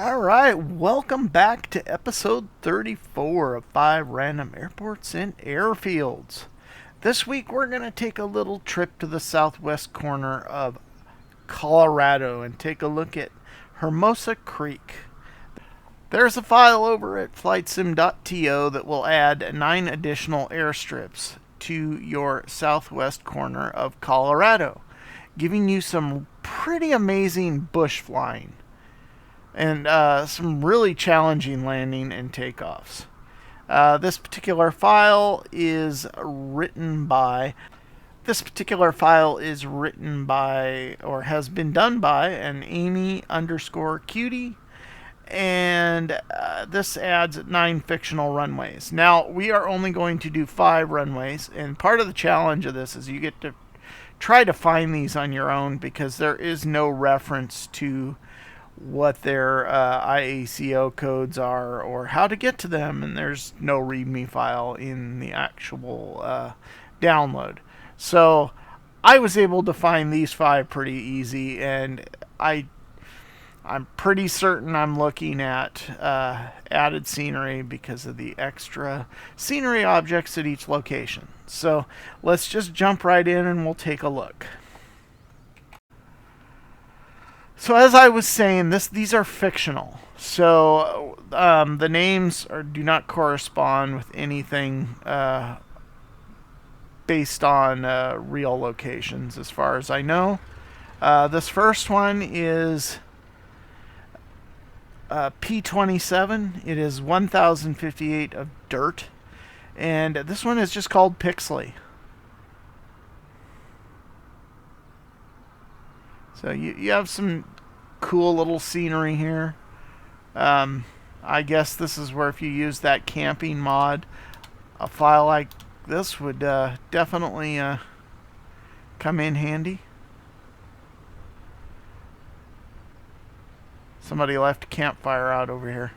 All right, welcome back to episode 34 of 5 Random Airports and Airfields. This week we're going to take a little trip to the southwest corner of Colorado and take a look at Hermosa Creek. There's a file over at flightsim.to that will add 9 additional airstrips to your southwest corner of Colorado, giving you some pretty amazing bush flying and some really challenging landing and takeoffs. This particular file is written by or has been done by an Amy underscore cutie, and this adds 9 fictional runways. Now we are only going to do 5 runways, and part of the challenge of this is you get to try to find these on your own because there is no reference to what their IACO codes are or how to get to them, and there's no README file in the actual download. So I was able to find these 5 pretty easy, and I'm pretty certain I'm looking at added scenery because of the extra scenery objects at each location. So let's just jump right in and we'll take a look. So as I was saying, these are fictional. So the names do not correspond with anything based on real locations, as far as I know. This first one is P27. It is 1058 of dirt, and this one is just called Pixley. So you have some cool little scenery here. I guess this is where if you use that camping mod, a file like this would definitely come in handy. Somebody left a campfire out over here.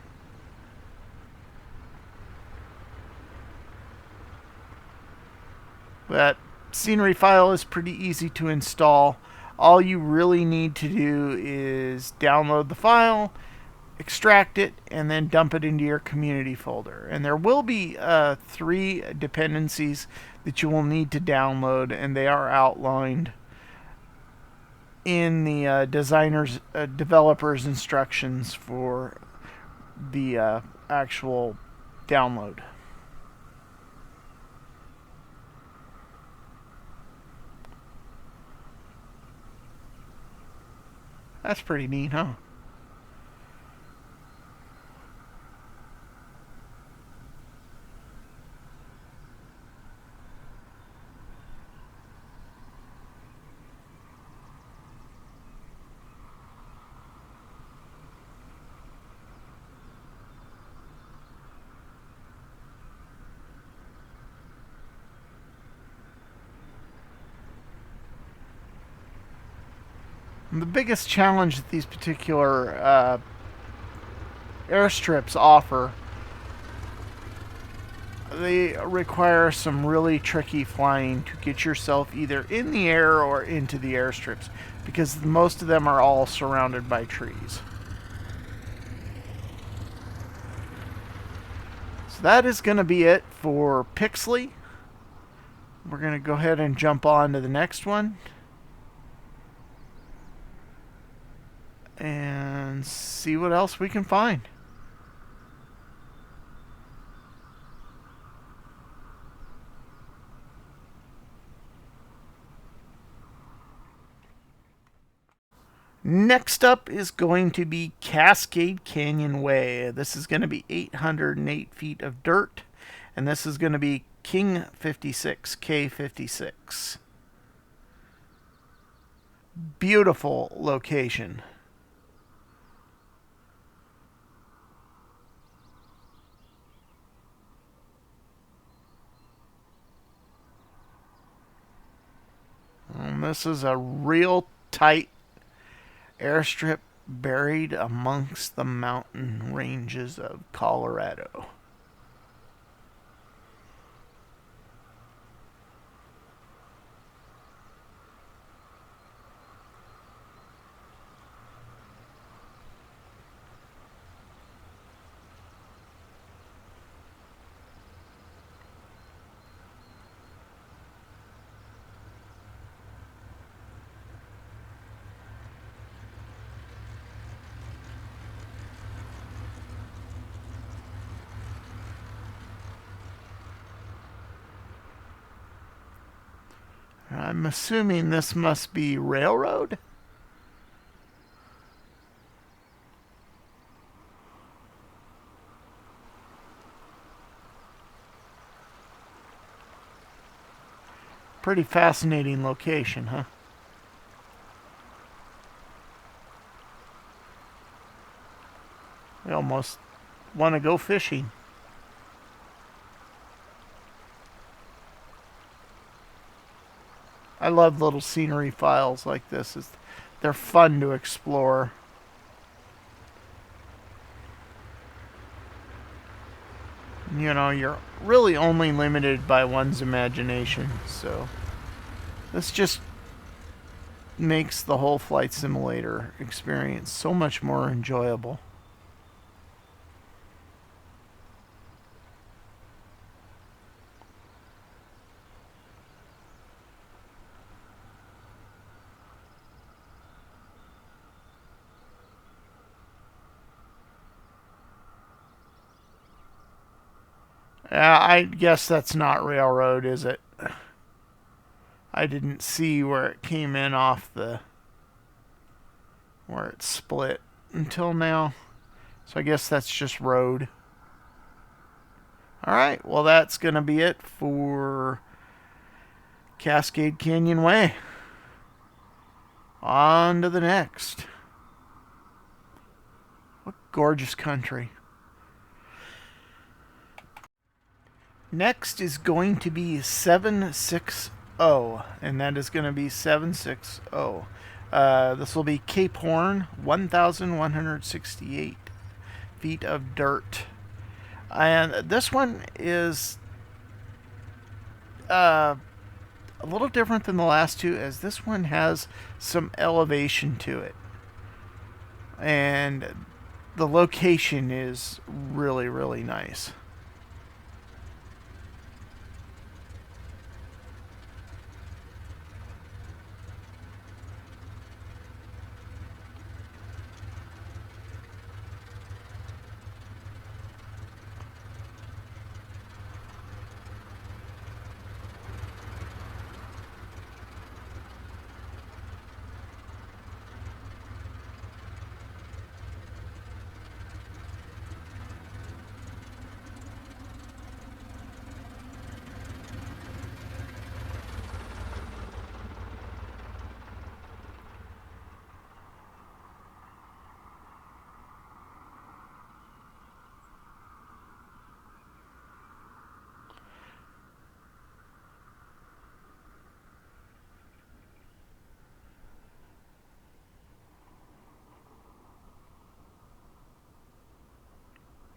That scenery file is pretty easy to install. All you really need to do is download the file, extract it, and then dump it into your community folder. And there will be 3 dependencies that you will need to download, and they are outlined in the developer's instructions for the actual download. That's pretty neat, huh? And the biggest challenge that these particular airstrips offer, they require some really tricky flying to get yourself either in the air or into the airstrips, because most of them are all surrounded by trees. So that is going to be it for Pixley. We're going to go ahead and jump on to the next one and see what else we can find. Next up is going to be Cascade Canyon Way. This is going to be 808 feet of dirt, and this is going to be King 56, K56. Beautiful location. And this is a real tight airstrip buried amongst the mountain ranges of Colorado. I'm assuming this must be railroad. Pretty fascinating location, huh? I almost want to go fishing. I love little scenery files like this. They're fun to explore. You know, you're really only limited by one's imagination. So this just makes the whole flight simulator experience so much more enjoyable. I guess that's not railroad, is it? I didn't see where it came in off the where it split until now. So I guess that's just road. All right, well, that's going to be it for Cascade Canyon Way. On to the next. What gorgeous country. Next is going to be 760, and that is going to be 760. This will be Cape Horn, 1,168 feet of dirt. And this one is a little different than the last two, as this one has some elevation to it. And the location is really, really nice.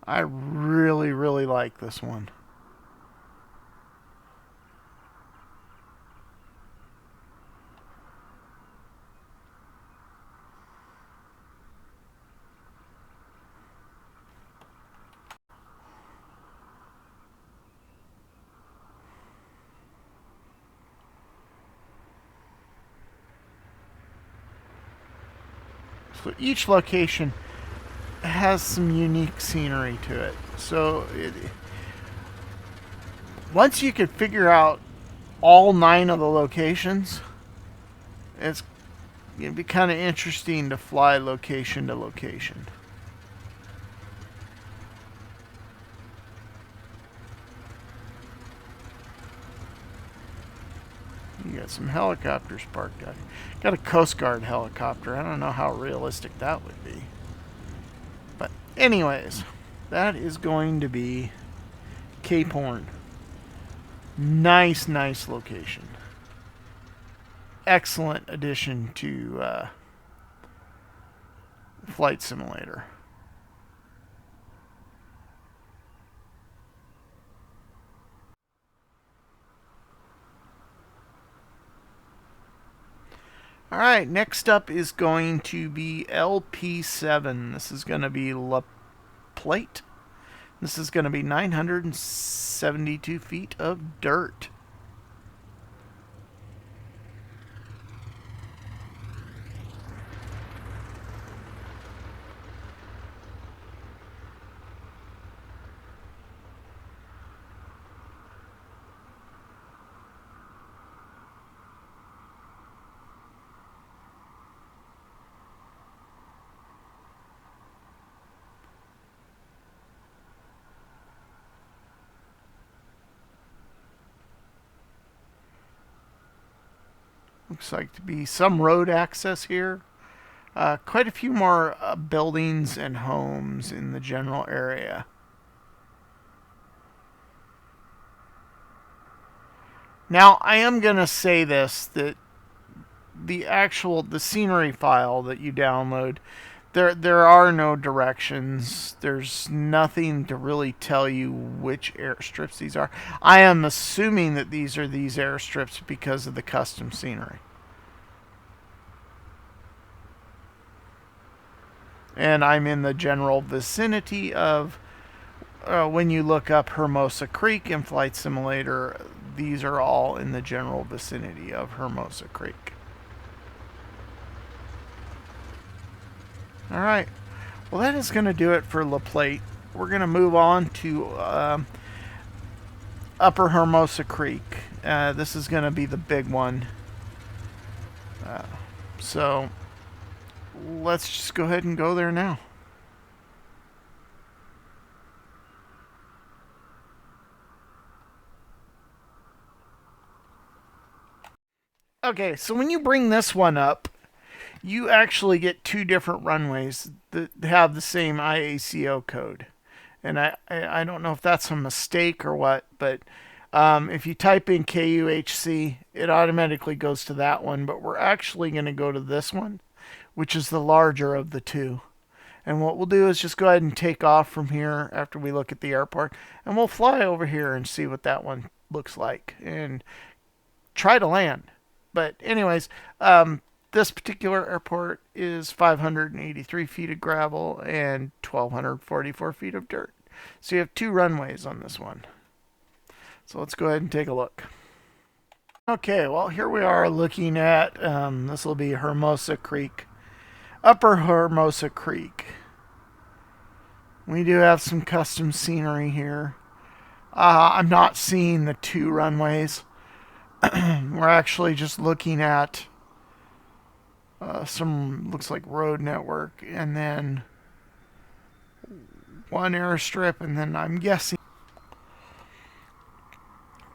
I really, really like this one. So each location has some unique scenery to it. Once you could figure out all 9 of the locations, it'd be kind of interesting to fly location to location. You got some helicopters parked out here. Got a Coast Guard helicopter. I don't know how realistic that would be. But anyways, that is going to be Cape Horn. Nice, nice location. Excellent addition to Flight Simulator. All right, next up is going to be LP7. This is going to be La Plate. This is going to be 972 feet of dirt. Looks like to be some road access here. Quite a few more buildings and homes in the general area. Now, I am going to say this, that the scenery file that you download, there are no directions. There's nothing to really tell you which airstrips these are. I am assuming that these are these airstrips because of the custom scenery. And I'm in the general vicinity of, when you look up Hermosa Creek in Flight Simulator, these are all in the general vicinity of Hermosa Creek. Alright, well that is going to do it for La Plata. We're going to move on to Upper Hermosa Creek. This is going to be the big one. So let's just go ahead and go there now. Okay, so when you bring this one up, you actually get two different runways that have the same IACO code. And I don't know if that's a mistake or what, but if you type in KUHC, it automatically goes to that one. But we're actually going to go to this one, which is the larger of the two. And what we'll do is just go ahead and take off from here after we look at the airport. And we'll fly over here and see what that one looks like and try to land. But anyways, this particular airport is 583 feet of gravel and 1,244 feet of dirt. So you have two runways on this one. So let's go ahead and take a look. Okay, well here we are looking at, this will be Hermosa Creek. Upper Hermosa Creek. We do have some custom scenery here. I'm not seeing the two runways. We're actually just looking at some, looks like road network, and then one airstrip, and then I'm guessing.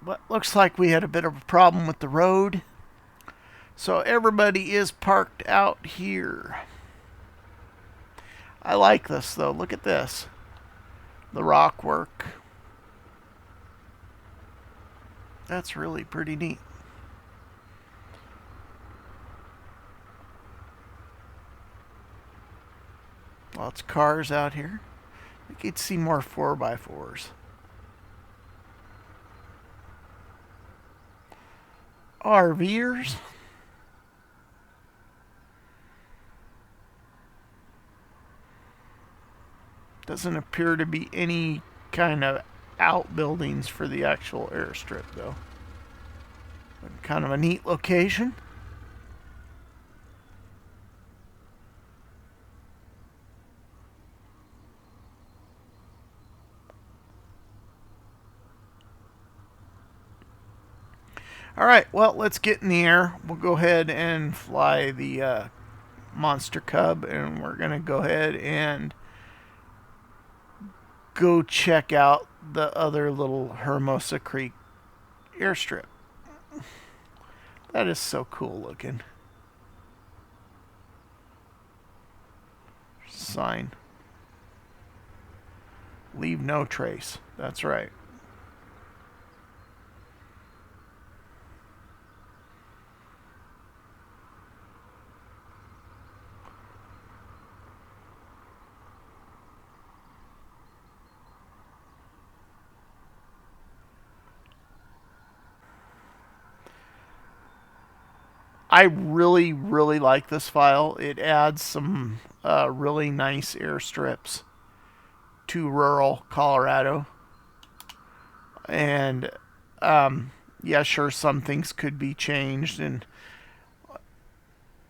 But looks like we had a bit of a problem with the road. So everybody is parked out here. I like this though. Look at this. The rock work. That's really pretty neat. Lots of cars out here. You could see more 4x4s. RVers. Doesn't appear to be any kind of outbuildings for the actual airstrip though. But kind of a neat location. Alright, well, let's get in the air. We'll go ahead and fly the Monster Cub, and we're going to go ahead and go check out the other little Hermosa Creek airstrip. That is so cool looking. Sign. Leave no trace. That's right. I really, really like this file. It adds some really nice airstrips to rural Colorado. And yeah, sure, some things could be changed. And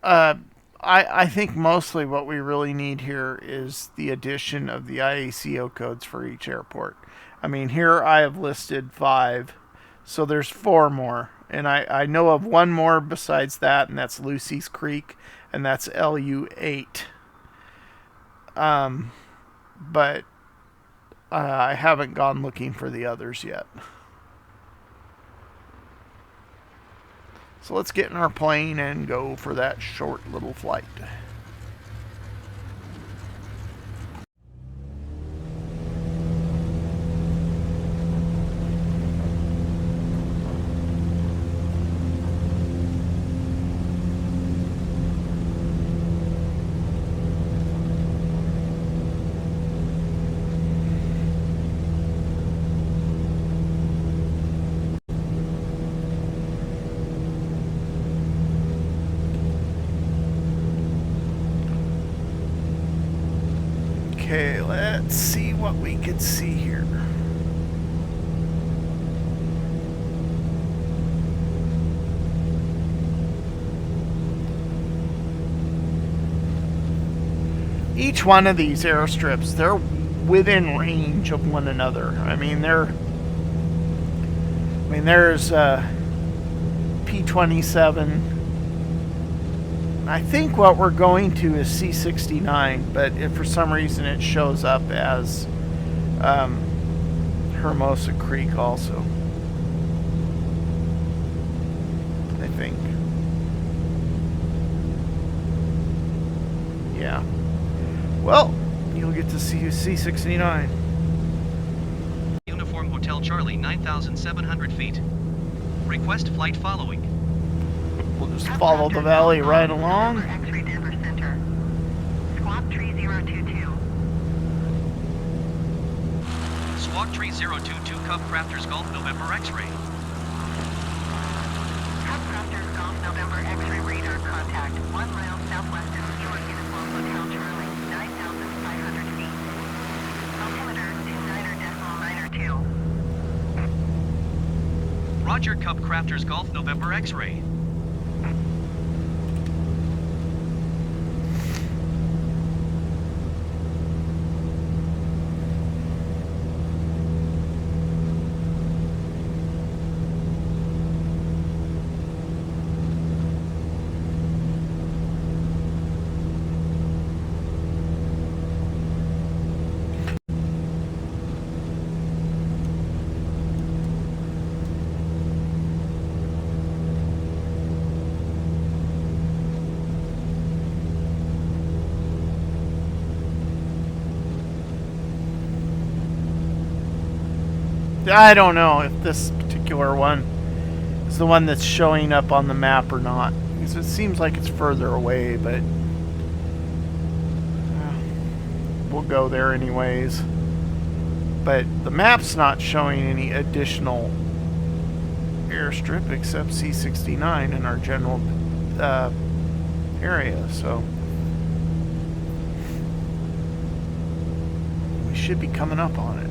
I think mostly what we really need here is the addition of the IACO codes for each airport. I mean, here I have listed 5, so there's 4 more. And I know of one more besides that, and that's Lucy's Creek, and that's LU8. But I haven't gone looking for the others yet. So let's get in our plane and go for that short little flight. Okay, let's see what we could see here. Each one of these airstrips, they're within range of one another. There's P-27. I think what we're going to is C-69, but if for some reason it shows up as Hermosa Creek also, I think. Yeah. Well, you'll get to see C-69. Uniform Hotel Charlie, 9,700 feet. Request flight following. We'll just follow the valley right along. X-ray Denver Center. Squawk tree 022. Squawk tree 022, Cub Crafters Golf November X-ray. Cub Crafters Golf November X-ray radar contact 1 mile southwest of Your Uniform Hotel Charlie, 9,500 feet. Altimeter 29.92. Roger, Cub Crafters Golf November X-ray. I don't know if this particular one is the one that's showing up on the map or not, because it seems like it's further away, but we'll go there anyways. But the map's not showing any additional airstrip except C-69 in our general area, so we should be coming up on it.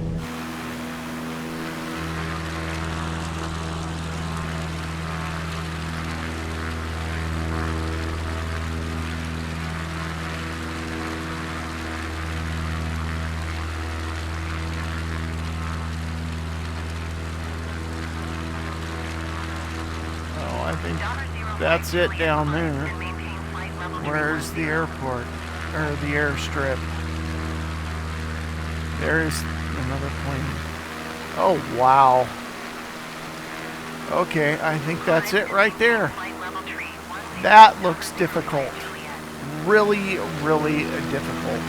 I think that's it down there. Where's the airport? Or the airstrip? There's another plane. Oh, wow. Okay, I think that's it right there. That looks difficult. Really, really difficult.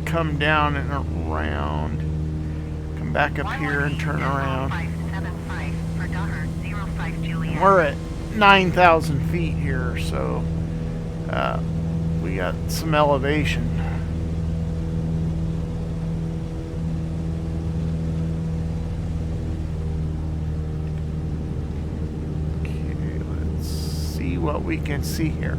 Come down and around, come back up here and turn around. And we're at 9,000 feet here, so we got some elevation. Okay, let's see what we can see here.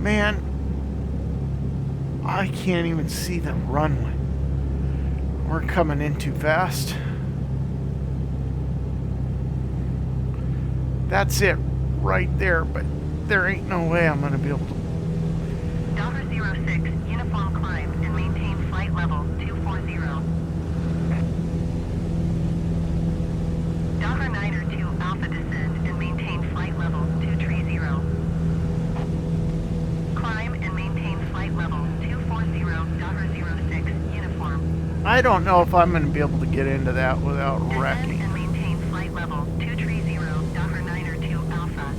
Man, I can't even see the runway. We're coming in too fast. That's it right there, but there ain't no way I'm going to be able to. Docker 06, uniform climb and maintain flight level 240. Docker 9 or 2 alpha descend and maintain flight level 230. Climb and maintain flight level 240, Docker 06, uniform. I don't know if I'm going to be able to get into that without Descend wrecking. and maintain flight level 230, Docker 9 or 2 alpha.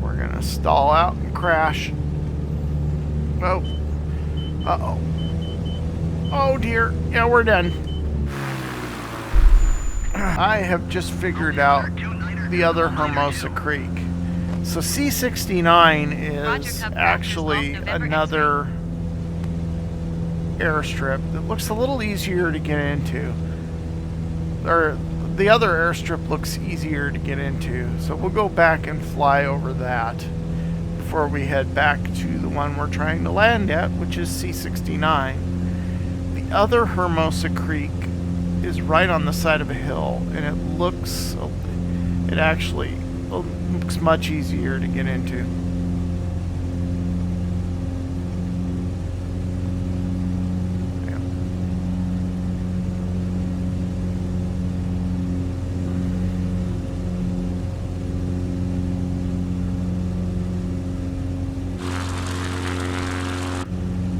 We're going to stall out and crash. Oh. Uh-oh. Oh, dear. Yeah, we're done. I have just figured out the other Hermosa Creek. So C-69 is actually another airstrip that looks a little easier to get into. Or the other airstrip looks easier to get into. So we'll go back and fly over that before we head back to the one we're trying to land at, which is C-69. The other Hermosa Creek is right on the side of a hill, and it actually looks much easier to get into. Yeah.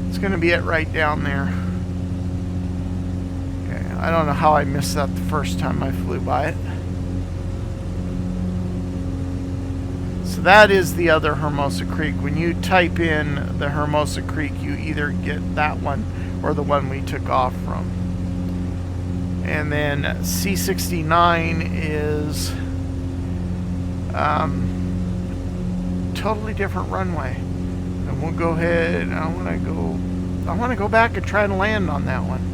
It's going to be it right down there. I don't know how I missed that the first time I flew by it. So that is the other Hermosa Creek. When you type in the Hermosa Creek, you either get that one or the one we took off from. And then C-69 is totally different runway. And we'll go ahead. I want to go back and try to land on that one.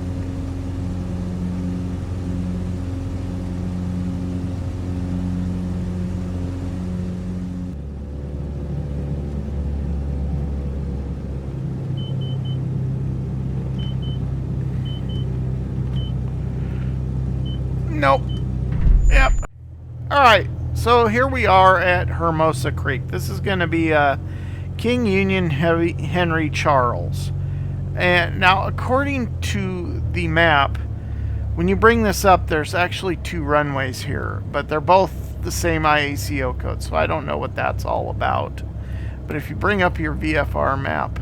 Nope. Yep. Alright, so here we are at Hermosa Creek. This is going to be King Union Henry Charles. And now, according to the map, when you bring this up, there's actually 2 runways here, but they're both the same IACO code, so I don't know what that's all about. But if you bring up your VFR map,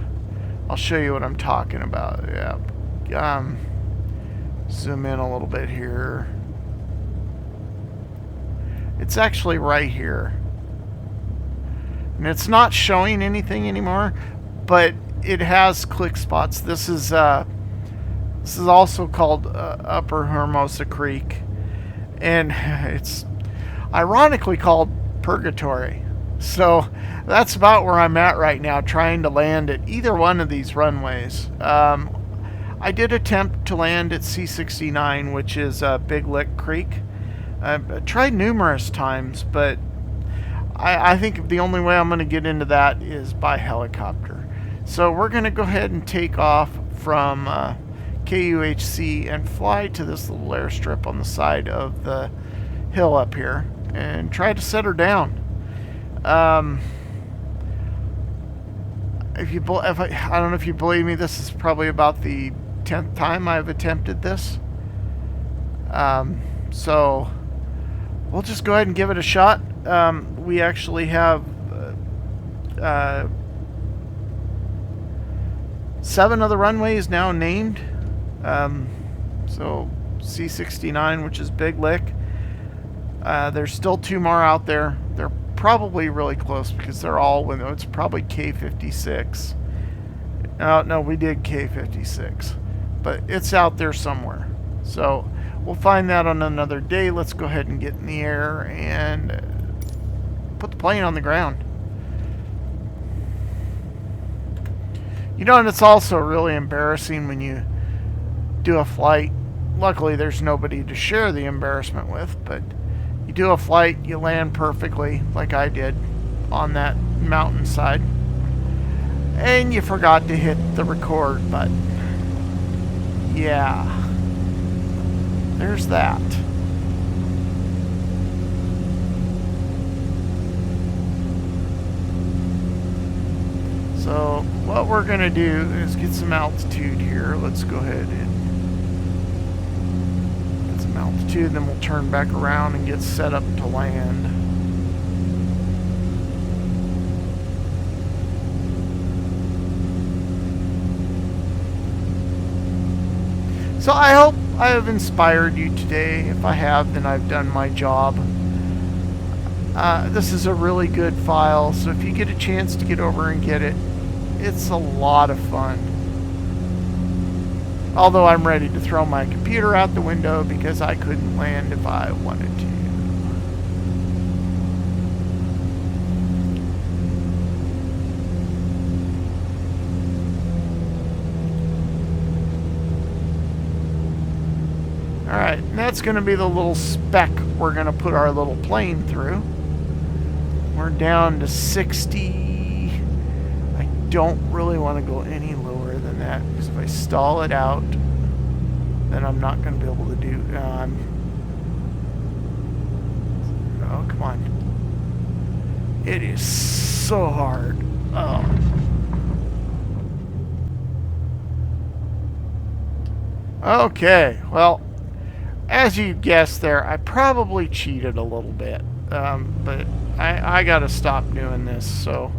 I'll show you what I'm talking about. Yeah. Zoom in a little bit here. It's actually right here. And it's not showing anything anymore, but it has click spots. This is also called Upper Hermosa Creek, and it's ironically called Purgatory. So that's about where I'm at right now, trying to land at either one of these runways. I did attempt to land at C-69, which is Big Lick Creek. I've tried numerous times, but I think the only way I'm going to get into that is by helicopter. So we're going to go ahead and take off from KUHC and fly to this little airstrip on the side of the hill up here and try to set her down. I don't know if you believe me, this is probably about the 10th time I've attempted this. So we'll just go ahead and give it a shot. We actually have 7 of the runways now named. So C-69, which is Big Lick. There's still 2 more out there. They're probably really close because they're all, it's probably K-56. No, we did K-56. But it's out there somewhere. So we'll find that on another day. Let's go ahead and get in the air and put the plane on the ground. You know, and it's also really embarrassing when you do a flight. Luckily, there's nobody to share the embarrassment with, but you do a flight, you land perfectly, like I did on that mountainside, and you forgot to hit the record button. Yeah, there's that. So what we're going to do is get some altitude here. Let's go ahead and get some altitude, then we'll turn back around and get set up to land. So I hope I have inspired you today. If I have, then I've done my job. This is a really good file, so if you get a chance to get over and get it, it's a lot of fun. Although I'm ready to throw my computer out the window because I couldn't land if I wanted to. Alright, and that's going to be the little speck we're going to put our little plane through. We're down to 60. I don't really want to go any lower than that, because if I stall it out, then I'm not going to be able to do... oh, come on. It is so hard. Oh. Okay, well, as you guessed there, I probably cheated a little bit, but I got to stop doing this, so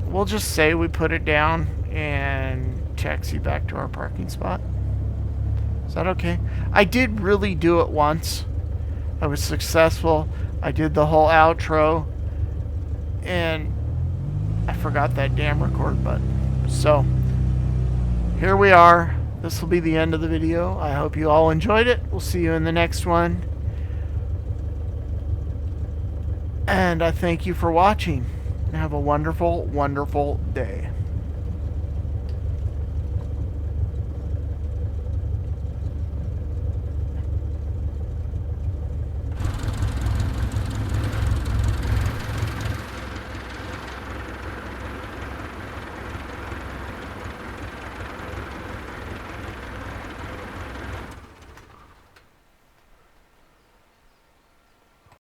we'll just say we put it down and taxi back to our parking spot. Is that okay? I did really do it once. I was successful. I did the whole outro, and I forgot that damn record button. So, here we are. This will be the end of the video. I hope you all enjoyed it. We'll see you in the next one. And I thank you for watching. Have a wonderful, wonderful day.